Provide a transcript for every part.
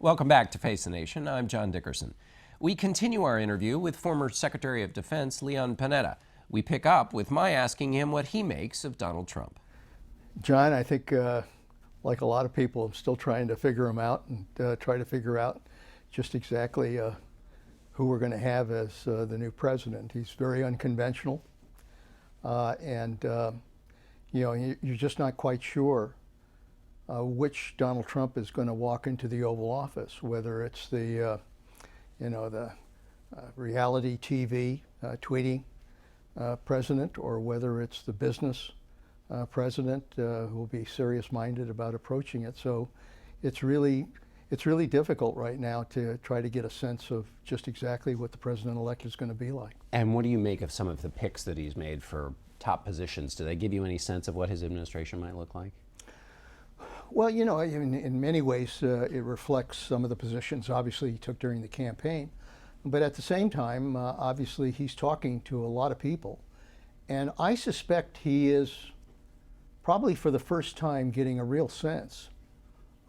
Welcome back to Face the Nation. I'm John Dickerson. We continue our interview with former Secretary of Defense Leon Panetta. We pick up with my asking him what he makes of Donald Trump. John, I think like a lot of people, I'm still trying to figure him out and try to figure out just exactly who we're going to have as the new president. He's very unconventional, and you're just not quite sure which Donald Trump is going to walk into the Oval Office, whether it's the reality TV tweeting president, or whether it's the business president who will be serious-minded about approaching it. So it's really difficult right now to try to get a sense of just exactly what the president-elect is going to be like. And what do you make of some of the picks that he's made for top positions? Do they give you any sense of what his administration might look like? Well, in many ways, it reflects some of the positions, obviously, he took during the campaign. But at the same time, obviously, he's talking to a lot of people. And I suspect he is probably for the first time getting a real sense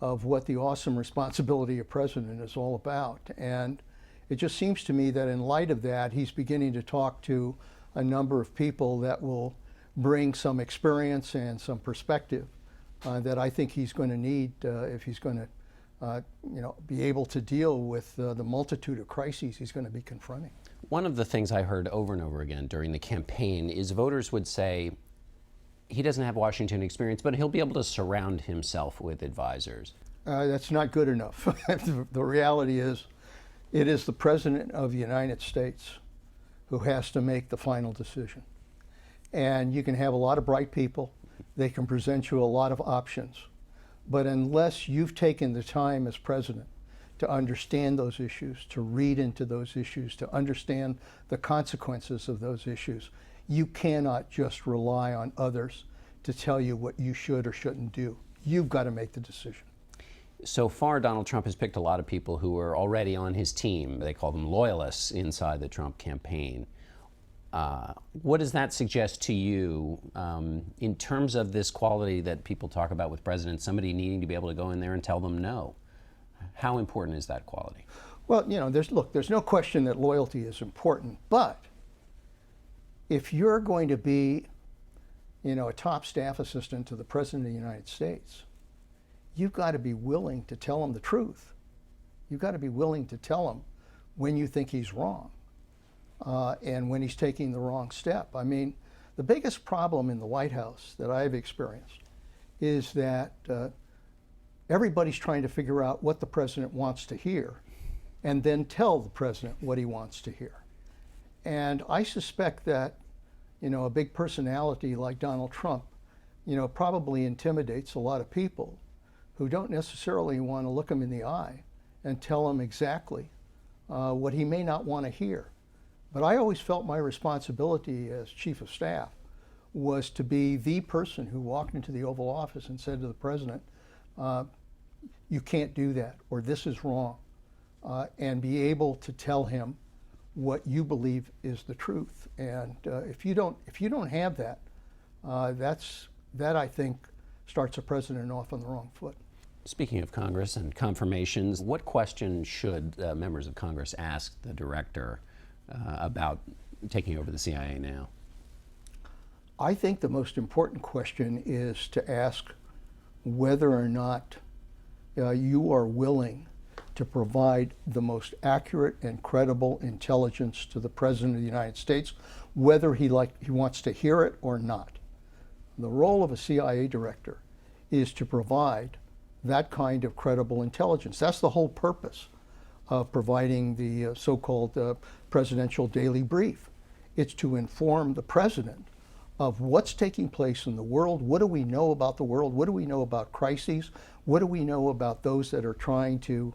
of what the awesome responsibility of president is all about. And it just seems to me that in light of that, he's beginning to talk to a number of people that will bring some experience and some perspective that I think he's going to need if he's going to be able to deal with the multitude of crises he's going to be confronting. One of the things I heard over and over again during the campaign is voters would say he doesn't have Washington experience, but he'll be able to surround himself with advisors. That's not good enough. The reality is, it is the President of the United States who has to make the final decision. And you can have a lot of bright people. They can present you a lot of options. But unless you've taken the time as president to understand those issues, to read into those issues, to understand the consequences of those issues, you cannot just rely on others to tell you what you should or shouldn't do. You've got to make the decision. So far, Donald Trump has picked a lot of people who are already on his team. They call them loyalists inside the Trump campaign. What does that suggest to you in terms of this quality that people talk about with presidents, somebody needing to be able to go in there and tell them no? How important is that quality? Well, there's no question that loyalty is important, but if you're going to be, a top staff assistant to the President of the United States, you've got to be willing to tell him the truth. You've got to be willing to tell him when you think he's wrong. And when he's taking the wrong step. I mean, the biggest problem in the White House that I've experienced is that everybody's trying to figure out what the president wants to hear and then tell the president what he wants to hear. And I suspect that, a big personality like Donald Trump, probably intimidates a lot of people who don't necessarily want to look him in the eye and tell him exactly what he may not want to hear. But I always felt my responsibility as chief of staff was to be the person who walked into the Oval Office and said to the president, you can't do that, or this is wrong, and be able to tell him what you believe is the truth. And if you don't have that, that I think starts a president off on the wrong foot. Speaking of Congress and confirmations, what question should members of Congress ask the director about taking over the CIA now? I think the most important question is to ask whether or not you are willing to provide the most accurate and credible intelligence to the President of the United States, whether he wants to hear it or not. The role of a CIA director is to provide that kind of credible intelligence. That's the whole purpose of providing the so-called presidential daily brief. It's to inform the president of what's taking place in the world. What do we know about the world? What do we know about crises? What do we know about those that are trying to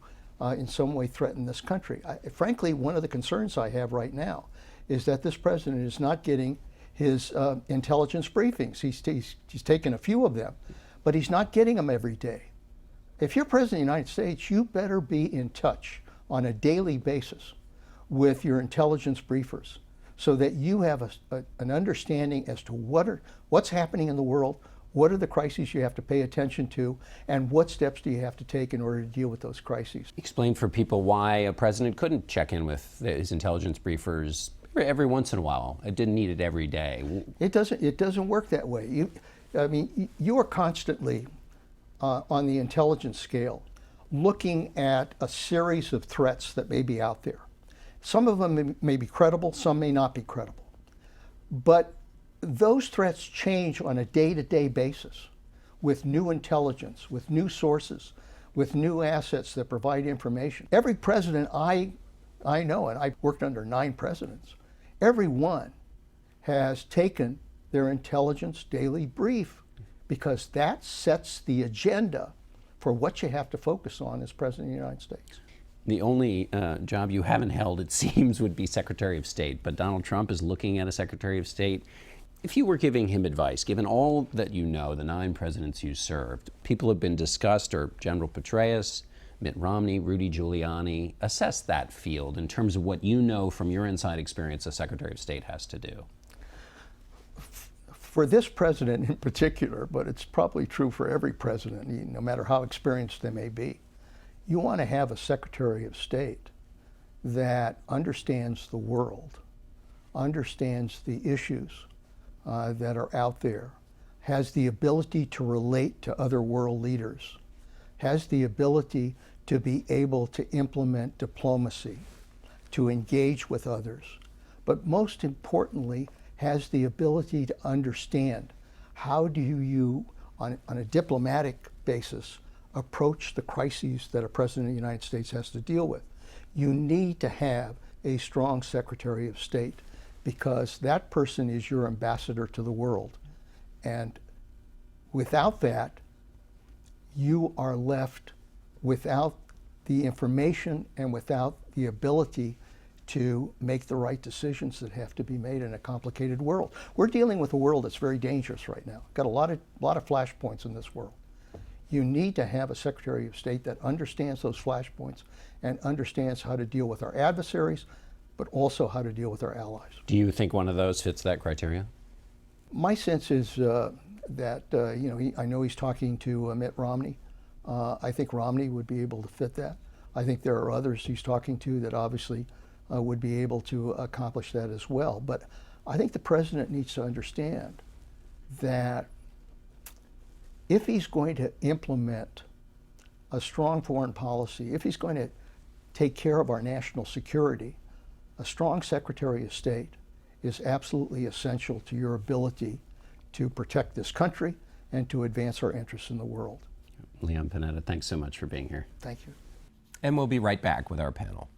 in some way threaten this country? Frankly, one of the concerns I have right now is that this president is not getting his intelligence briefings. He's taken a few of them, but he's not getting them every day. If you're president of the United States, you better be in touch on a daily basis with your intelligence briefers so that you have an understanding as to what's happening in the world, What are the crises you have to pay attention to, and what steps do you have to take in order to deal with those crises? Explain for people why a president couldn't check in with his intelligence briefers every once in a while. It didn't need it every day. It doesn't work that way. You are constantly on the intelligence scale looking at a series of threats that may be out there. Some of them may be credible, some may not be credible. But those threats change on a day-to-day basis with new intelligence, with new sources, with new assets that provide information. Every president I know, and I've worked under 9 presidents, every one has taken their intelligence daily brief, because that sets the agenda for what you have to focus on as President of the United States. The only job you haven't held, it seems, would be Secretary of State, but Donald Trump is looking at a Secretary of State. If you were giving him advice, given all that you know, the 9 presidents you served, people have been discussed, or General Petraeus, Mitt Romney, Rudy Giuliani, assess that field in terms of what you know from your inside experience a Secretary of State has to do. For this president in particular, but it's probably true for every president, no matter how experienced they may be, you want to have a Secretary of State that understands the world, understands the issues that are out there, has the ability to relate to other world leaders, has the ability to be able to implement diplomacy, to engage with others, but most importantly, has the ability to understand how do you, on a diplomatic basis, approach the crises that a President of the United States has to deal with. You need to have a strong Secretary of State, because that person is your ambassador to the world. And without that, you are left without the information and without the ability to make the right decisions that have to be made in a complicated world. We're dealing with a world that's very dangerous right now. Got a lot of flashpoints in this world. You need to have a Secretary of State that understands those flashpoints and understands how to deal with our adversaries, but also how to deal with our allies. Do you think one of those fits that criteria? My sense is that I know he's talking to Mitt Romney. I think Romney would be able to fit that. I think there are others he's talking to that obviously would be able to accomplish that as well. But I think the president needs to understand that if he's going to implement a strong foreign policy, if he's going to take care of our national security, a strong Secretary of State is absolutely essential to your ability to protect this country and to advance our interests in the world. Leon Panetta, thanks so much for being here. Thank you. And we'll be right back with our panel.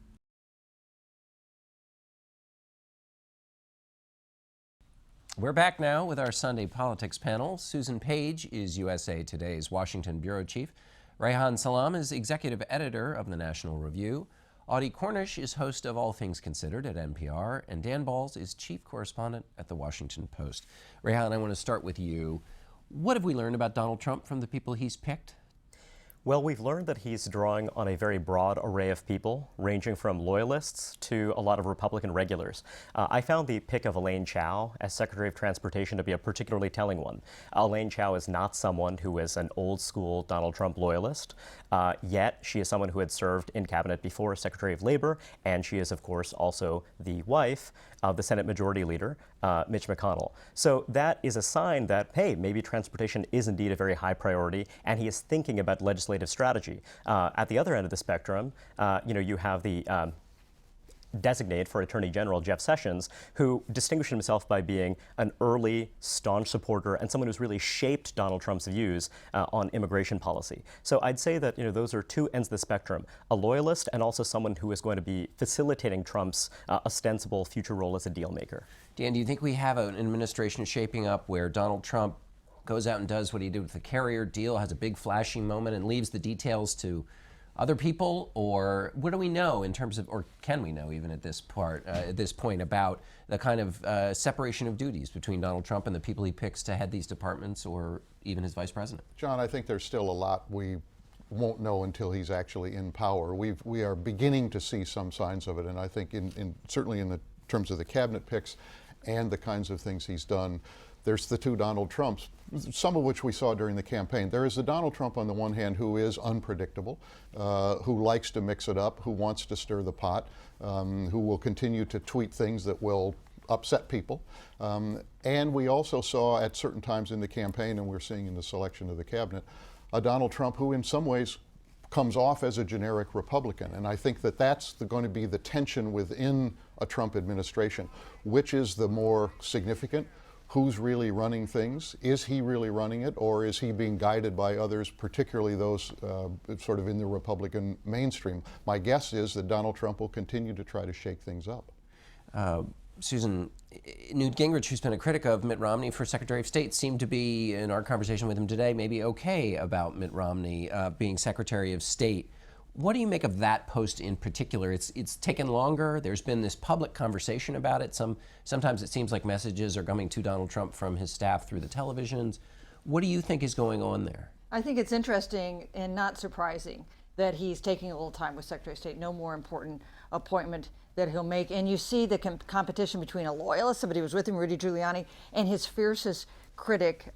We're back now with our Sunday Politics panel. Susan Page is USA Today's Washington bureau chief. Reihan Salam is executive editor of the National Review. Audie Cornish is host of All Things Considered at NPR, and Dan Balz is chief correspondent at the Washington Post. Reihan, I want to start with you. What have we learned about Donald Trump from the people he's picked? Well, we've learned that he's drawing on a very broad array of people, ranging from loyalists to a lot of Republican regulars. I found the pick of Elaine Chao as Secretary of Transportation to be a particularly telling one. Elaine Chao is not someone who is an old-school Donald Trump loyalist, yet she is someone who had served in cabinet before as Secretary of Labor, and she is, of course, also the wife of the Senate Majority Leader, Mitch McConnell. So that is a sign that, hey, maybe transportation is indeed a very high priority, and he is thinking about legislative strategy. At the other end of the spectrum, you have the designate for Attorney General Jeff Sessions, who distinguished himself by being an early, staunch supporter and someone who's really shaped Donald Trump's views on immigration policy. So I'd say that those are two ends of the spectrum: a loyalist and also someone who is going to be facilitating Trump's ostensible future role as a deal maker. Dan, do you think we have an administration shaping up where Donald Trump goes out and does what he did with the carrier deal, has a big flashing moment, and leaves the details to other people? Or what do we know in terms of, or can we know even at this point about the kind of separation of duties between Donald Trump and the people he picks to head these departments, or even his vice president? John, I think there's still a lot we won't know until he's actually in power. We are beginning to see some signs of it, and I think certainly in the terms of the cabinet picks and the kinds of things he's done, there's the two Donald Trumps, some of which we saw during the campaign. There is the Donald Trump on the one hand who is unpredictable, who likes to mix it up, who wants to stir the pot, who will continue to tweet things that will upset people. And we also saw at certain times in the campaign, and we're seeing in the selection of the cabinet, a Donald Trump who in some ways comes off as a generic Republican. And I think that that's going to be the tension within a Trump administration. Which is the more significant? Who's really running things? Is he really running it, or is he being guided by others, particularly those sort of in the Republican mainstream? My guess is that Donald Trump will continue to try to shake things up. Susan, Newt Gingrich, who's been a critic of Mitt Romney for Secretary of State, seemed to be, in our conversation with him today, maybe okay about Mitt Romney being Secretary of State. What do you make of that post in particular? It's taken longer. There's been this public conversation about it. Sometimes it seems like messages are coming to Donald Trump from his staff through the televisions. What do you think is going on there? I think it's interesting and not surprising that he's taking a little time with Secretary of State. No more important appointment that he'll make. And you see the competition between a loyalist, somebody who was with him, Rudy Giuliani, and his fiercest critic,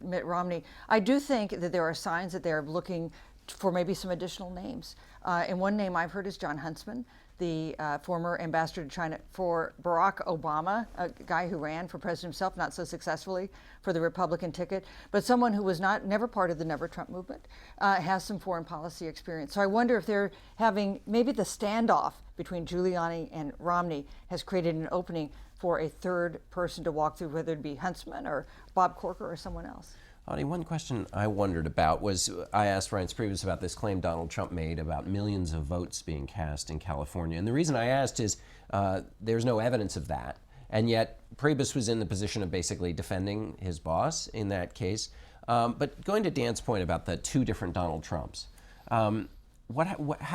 Mitt Romney. I do think that there are signs that they're looking for maybe some additional names. And one name I've heard is John Huntsman, the former ambassador to China for Barack Obama, a guy who ran for president himself, not so successfully, for the Republican ticket, but someone who was never part of the Never Trump movement, has some foreign policy experience. So I wonder if they're having, maybe the standoff between Giuliani and Romney has created an opening for a third person to walk through, whether it be Huntsman or Bob Corker or someone else. Audie, one question I wondered about was, I asked Reihan Salam about this claim Donald Trump made about millions of votes being cast in California. And the reason I asked is there's no evidence of that. And yet Priebus was in the position of basically defending his boss in that case. But going to Dan's point about the two different Donald Trumps, how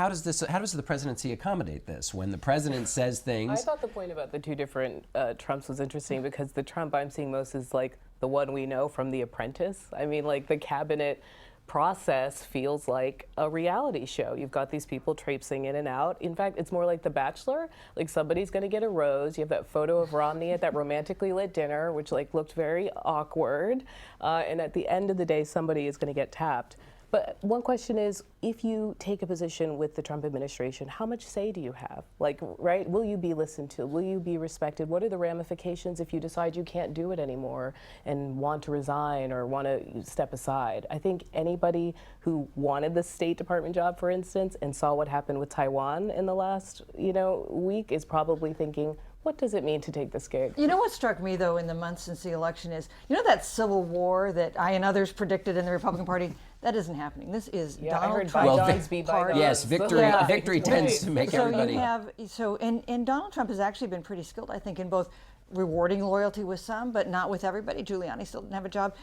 does the presidency accommodate this when the president says things? I thought the point about the two different Trumps was interesting because the Trump I'm seeing most is like the one we know from The Apprentice. I mean, like the cabinet process feels like a reality show. You've got these people traipsing in and out. In fact, it's more like The Bachelor. Like somebody's going to get a rose. You have that photo of Romney at that romantically lit dinner, which like looked very awkward. And at the end of the day, somebody is going to get tapped. But one question is, if you take a position with the Trump administration, how much say do you have? Like, right, will you be listened to? Will you be respected? What are the ramifications if you decide you can't do it anymore and want to resign or want to step aside? I think anybody who wanted the State Department job, for instance, and saw what happened with Taiwan in the last, week is probably thinking, what does it mean to take this gig? You know what struck me, though, in the months since the election is, that civil war that I and others predicted in the Republican Party? That isn't happening. This is Donald Trump's party. Yes, victory tends to make everybody. And Donald Trump has actually been pretty skilled, I think, in both rewarding loyalty with some, but not with everybody. Giuliani still didn't have a job.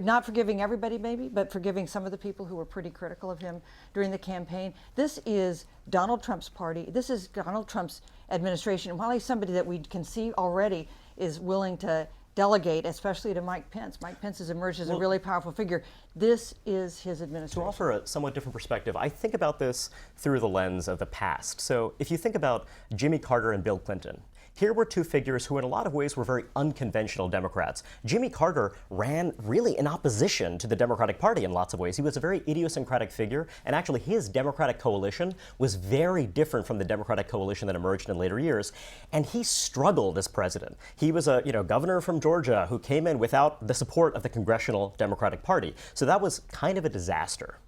Not forgiving everybody, maybe, but forgiving some of the people who were pretty critical of him during the campaign. This is Donald Trump's party. This is Donald Trump's administration. And while he's somebody that we can see already is willing to delegate, especially to Mike Pence. Mike Pence has emerged as a really powerful figure. This is his administration. To offer a somewhat different perspective, I think about this through the lens of the past. So if you think about Jimmy Carter and Bill Clinton, here were two figures who in a lot of ways were very unconventional Democrats. Jimmy Carter ran really in opposition to the Democratic Party in lots of ways. He was a very idiosyncratic figure, and actually his Democratic coalition was very different from the Democratic coalition that emerged in later years. And he struggled as president. He was a governor from Georgia who came in without the support of the Congressional Democratic Party. So that was kind of a disaster.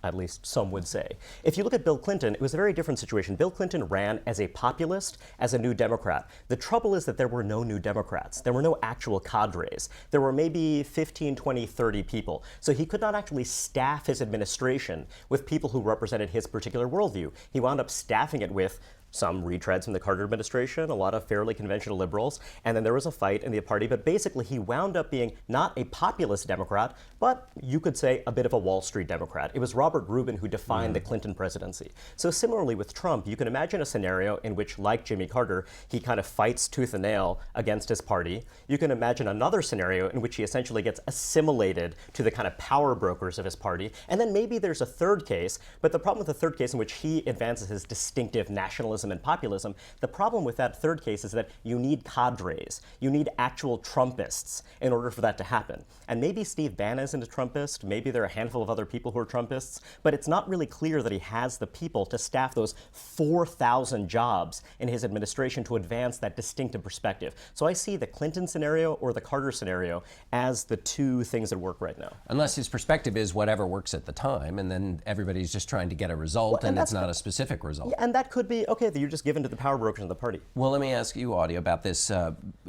At least some would say. If you look at Bill Clinton, it was a very different situation. Bill Clinton ran as a populist, as a New Democrat. The trouble is that there were no New Democrats. There were no actual cadres. There were maybe 15, 20, 30 people. So he could not actually staff his administration with people who represented his particular worldview. He wound up staffing it with some retreads from the Carter administration, a lot of fairly conventional liberals, and then there was a fight in the party, but basically he wound up being not a populist Democrat, but you could say a bit of a Wall Street Democrat. It was Robert Rubin who defined the Clinton presidency. So similarly with Trump, you can imagine a scenario in which, like Jimmy Carter, he kind of fights tooth and nail against his party. You can imagine another scenario in which he essentially gets assimilated to the kind of power brokers of his party, and then maybe there's a third case, but the problem with the third case in which he advances his distinctive nationalism nationalism and populism. The problem with that third case is that you need cadres. You need actual Trumpists in order for that to happen. And maybe Steve Bannon isn't a Trumpist, maybe there are a handful of other people who are Trumpists, but it's not really clear that he has the people to staff those 4,000 jobs in his administration to advance that distinctive perspective. So I see the Clinton scenario or the Carter scenario as the two things that work right now. Unless his perspective is whatever works at the time, and then everybody's just trying to get a result, and it's not a specific result. Yeah, and that could be, okay, that you're just given to the power brokers of the party. Well, let me ask you, Audie, about this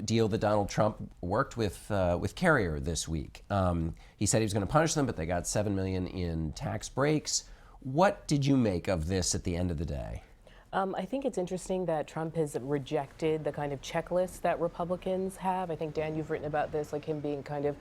deal that Donald Trump worked with Carrier this week. He said he was going to punish them, but they got $7 million in tax breaks. What did you make of this at the end of the day? I think it's interesting that Trump has rejected the kind of checklist that Republicans have. I think, Dan, you've written about this, like him being kind of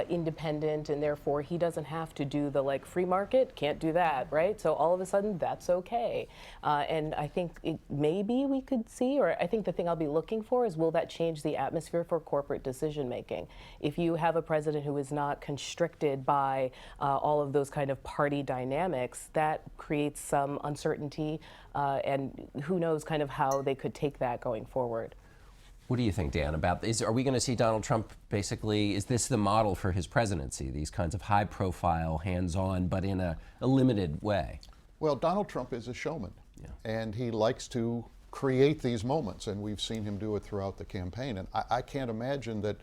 independent, and therefore he doesn't have to do the free market, can't do that, right? So all of a sudden that's okay. And I think maybe we could see, or I think the thing I'll be looking for is, will that change the atmosphere for corporate decision making? If you have a president who is not constricted by all of those kind of party dynamics, that creates some uncertainty, and who knows kind of how they could take that going forward. What do you think, Dan, about this? Are we going to see Donald Trump basically, is this the model for his presidency, these kinds of high profile, hands-on, but in a limited way? Well, Donald Trump is a showman, and he likes to create these moments, and we've seen him do it throughout the campaign. And I can't imagine that,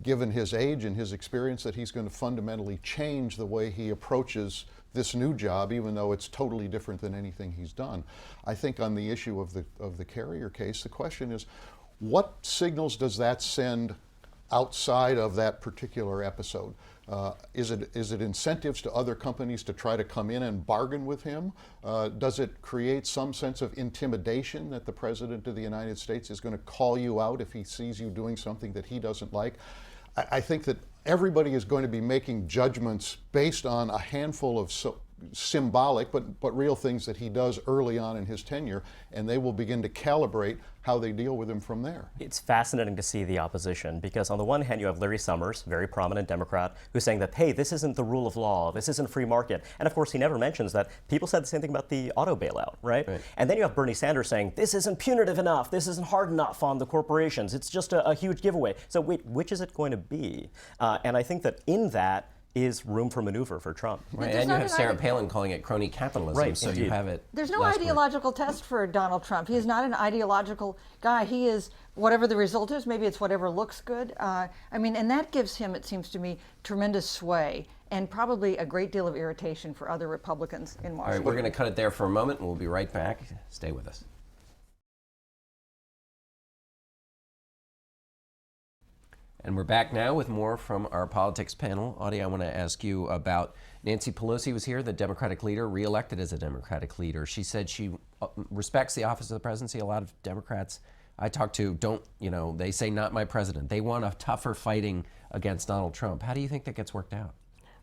given his age and his experience, that he's going to fundamentally change the way he approaches this new job, even though it's totally different than anything he's done. I think on the issue of the Carrier case, the question is, what signals does that send outside of that particular episode? Is it incentives to other companies to try to come in and bargain with him? Does it create some sense of intimidation that the President of the United States is going to call you out if he sees you doing something that he doesn't like? I think that everybody is going to be making judgments based on a handful of symbolic but real things that he does early on in his tenure, and they will begin to calibrate how they deal with him from there. It's fascinating to see the opposition, because on the one hand you have Larry Summers, very prominent Democrat, who's saying that, hey, this isn't the rule of law, this isn't free market. And of course he never mentions that people said the same thing about the auto bailout, right? And then you have Bernie Sanders saying, this isn't punitive enough, this isn't hard enough on the corporations, it's just a huge giveaway. So wait, which is it going to be? And I think that in that is room for maneuver for Trump. Right. And you have Sarah Palin calling it crony capitalism, right, so indeed. you have it. There's no ideological test for Donald Trump. He is not an ideological guy. He is whatever the result is. Maybe it's whatever looks good. I mean, and that gives him, it seems to me, tremendous sway and probably a great deal of irritation for other Republicans in Washington. All right, we're going to cut it there for a moment, and we'll be right back. Stay with us. And we're back now with more from our politics panel. Audie, I want to ask you about Nancy Pelosi was here, the Democratic leader, reelected as a Democratic leader. She said she respects the office of the presidency. A lot of Democrats I talk to they say not my president. They want a tougher fighting against Donald Trump. How do you think that gets worked out?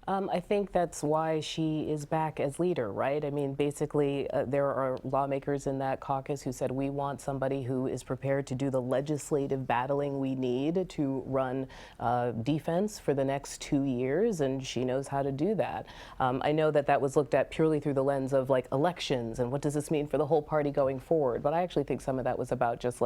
I think that's why she is back as leader, right? I mean, basically, there are lawmakers in that caucus who said, we want somebody who is prepared to do the legislative battling we need to run defense for the next 2 years, and she knows how to do that. I know that that was looked at purely through the lens of elections and what does this mean for the whole party going forward, but I actually think some of that was about just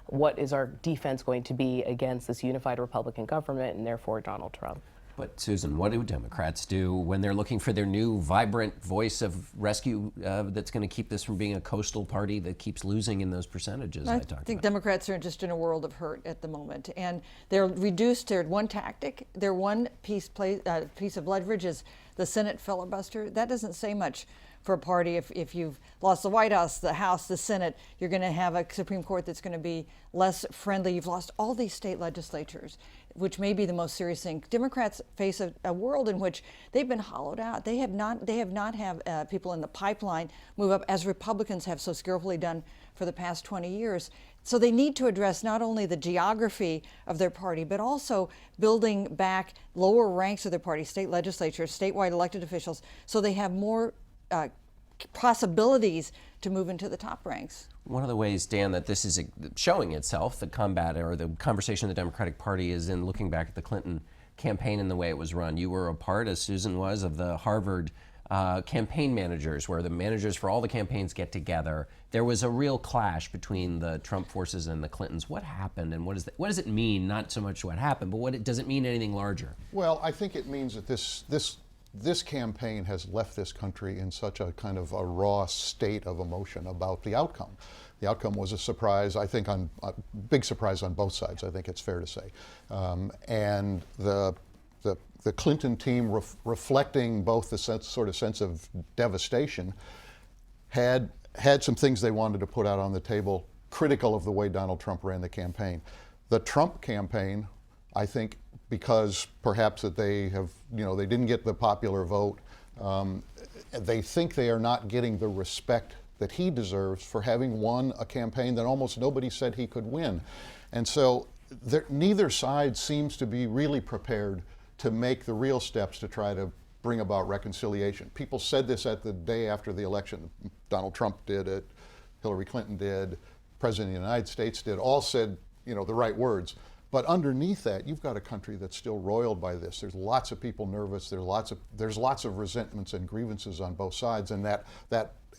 what is our defense going to be against this unified Republican government and therefore Donald Trump. But Susan, what do Democrats do when they're looking for their new vibrant voice of rescue that's going to keep this from being a coastal party that keeps losing in those percentages I talked about? I think Democrats are just in a world of hurt at the moment, and they're reduced to one tactic. Their one piece of leverage is the Senate filibuster. That doesn't say much for a party. If you've lost the White House, the House, the Senate, you're going to have a Supreme Court that's going to be less friendly. You've lost all these state legislatures, which may be the most serious thing. Democrats face a world in which they've been hollowed out. They have not have people in the pipeline move up as Republicans have so skillfully done for the past 20 years. So they need to address not only the geography of their party, but also building back lower ranks of their party, state legislatures, statewide elected officials, so they have more possibilities to move into the top ranks. One of the ways, Dan, that this is showing itself, the combat or the conversation of the Democratic Party, is in looking back at the Clinton campaign and the way it was run. You were a part, as Susan was, of the Harvard campaign managers, where the managers for all the campaigns get together. There was a real clash between the Trump forces and the Clintons. What happened, and what does it mean? Not so much what happened, but does it mean anything larger? Well, I think it means that this campaign has left this country in such a kind of a raw state of emotion about the outcome. The outcome was a surprise, I think, a big surprise on both sides, I think it's fair to say. And the Clinton team, reflecting both the sense of devastation, had some things they wanted to put out on the table, critical of the way Donald Trump ran the campaign. The Trump campaign, I think, because perhaps that they didn't get the popular vote, they think they are not getting the respect that he deserves for having won a campaign that almost nobody said he could win. And so neither side seems to be really prepared to make the real steps to try to bring about reconciliation. People said this at the day after the election. Donald Trump did it, Hillary Clinton did, President of the United States did, all said, the right words. But underneath that, you've got a country that's still roiled by this. There's lots of people nervous. There's lots of resentments and grievances on both sides. And that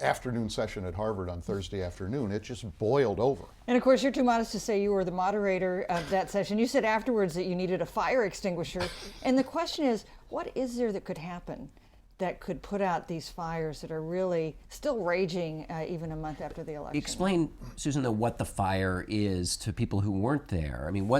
afternoon session at Harvard on Thursday afternoon, it just boiled over. And of course, you're too modest to say you were the moderator of that session. You said afterwards that you needed a fire extinguisher. And the question is, what is there that could happen that could put out these fires that are really still raging even a month after the election? Explain, Susan, though, what the fire is to people who weren't there. I mean,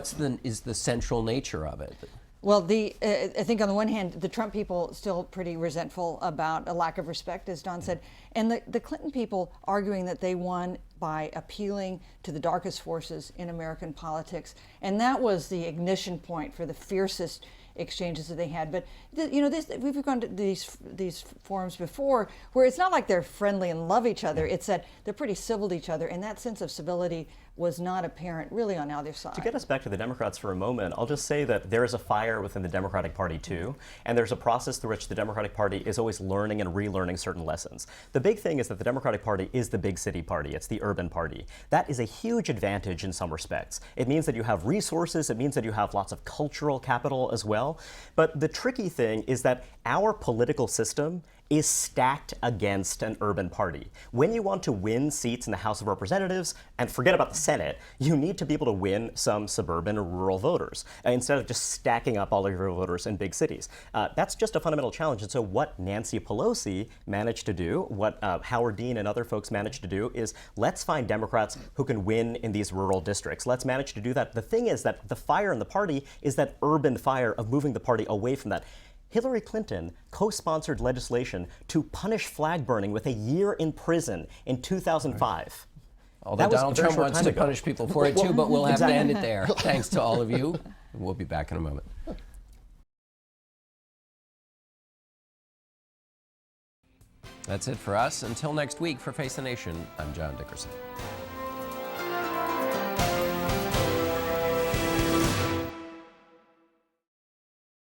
is the central nature of it? Well, I think on the one hand, the Trump people still pretty resentful about a lack of respect, as Don said, and the Clinton people arguing that they won by appealing to the darkest forces in American politics, and that was the ignition point for the fiercest exchanges that they had. But we've gone to these forums before where it's not like they're friendly and love each other. It's that they're pretty civil to each other, and that sense of civility was not apparent really on either side. To get us back to the Democrats for a moment, I'll just say that there is a fire within the Democratic Party too, and there's a process through which the Democratic Party is always learning and relearning certain lessons. The big thing is that the Democratic Party is the big city party. It's the urban party. That is a huge advantage in some respects. It means that you have resources. It means that you have lots of cultural capital as well. But the tricky thing is that our political system is stacked against an urban party. When you want to win seats in the House of Representatives, and forget about the Senate, you need to be able to win some suburban or rural voters, instead of just stacking up all of your voters in big cities. That's just a fundamental challenge. And so what Nancy Pelosi managed to do, what Howard Dean and other folks managed to do, is let's find Democrats who can win in these rural districts. Let's manage to do that. The thing is that the fire in the party is that urban fire of moving the party away from that. Hillary Clinton co-sponsored legislation to punish flag burning with a year in prison in 2005. Although Donald Trump wants to punish people for it too, but we'll have to end it there. Thanks to all of you. We'll be back in a moment. That's it for us. Until next week, for Face the Nation, I'm John Dickerson.